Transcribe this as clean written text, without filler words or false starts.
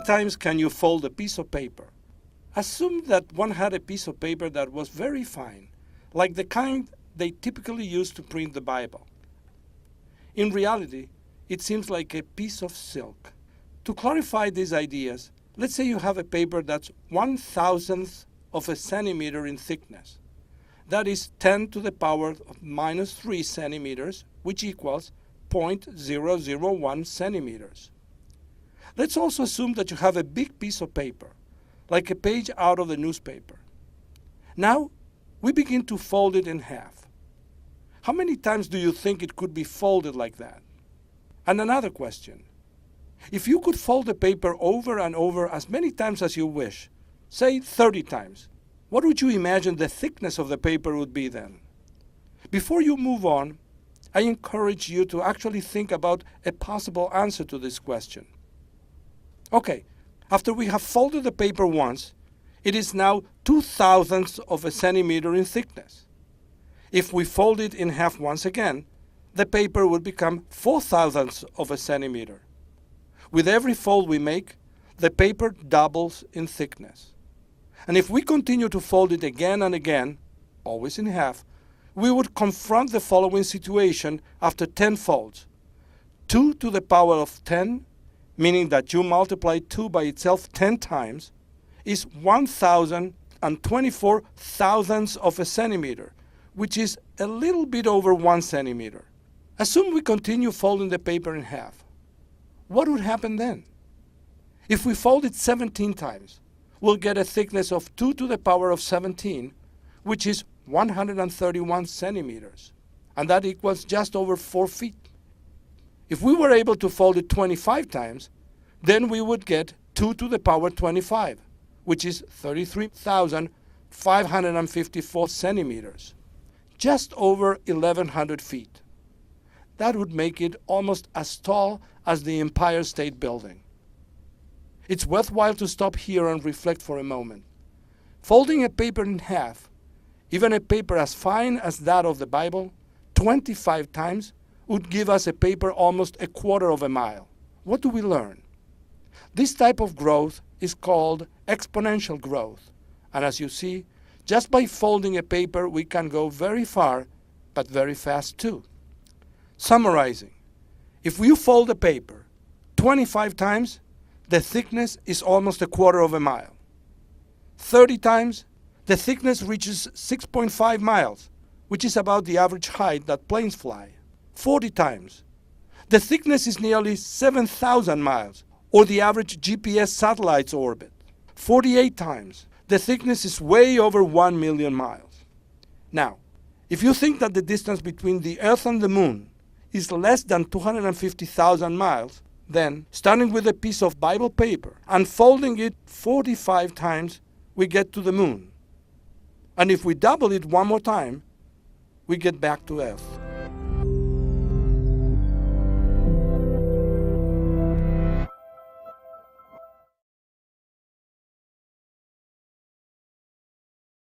times can you fold a piece of paper? Assume that one had a piece of paper that was very fine, like the kind they typically use to print the Bible. In reality, it seems like a piece of silk. To clarify these ideas, let's say you have a paper that's 1/1000th of a centimeter in thickness. That is 10 to the power of minus 3 centimeters, which equals 0.001 centimeters. Let's also assume that you have a big piece of paper, like a page out of the newspaper. Now, we begin to fold it in half. How many times do you think it could be folded like that? And another question. If you could fold the paper over and over as many times as you wish, say 30 times, what would you imagine the thickness of the paper would be then? Before you move on, I encourage you to actually think about a possible answer to this question. Okay, after we have folded the paper once, it is now 2/1000ths of a centimeter in thickness. If we fold it in half once again, the paper would become 4/1000ths of a centimeter. With every fold we make, the paper doubles in thickness. And if we continue to fold it again and again, always in half, we would confront the following situation after 10 folds. 2 to the power of 10, meaning that you multiply 2 by itself 10 times, is 1,024,000ths of a centimeter, which is a little bit over 1 centimeter. Assume we continue folding the paper in half. What would happen then? If we fold it 17 times, we'll get a thickness of 2 to the power of 17, which is 131 centimeters, and that equals just over 4 feet. If we were able to fold it 25 times, then we would get 2 to the power 25, which is 33,554 centimeters, just over 1,100 feet. That would make it almost as tall as the Empire State Building. It's worthwhile to stop here and reflect for a moment. Folding a paper in half, even a paper as fine as that of the Bible, 25 times would give us a paper almost a quarter of a mile. What do we learn? This type of growth is called exponential growth. And as you see, just by folding a paper, we can go very far, but very fast too. Summarizing, if you fold a paper 25 times, the thickness is almost a quarter of a mile. 30 times, the thickness reaches 6.5 miles, which is about the average height that planes fly. 40 times, the thickness is nearly 7,000 miles, or the average GPS satellite's orbit. 48 times, the thickness is way over 1 million miles. Now, if you think that the distance between the Earth and the Moon is less than 250,000 miles, then, starting with a piece of Bible paper and folding it 45 times, we get to the Moon. And if we double it one more time, we get back to Earth.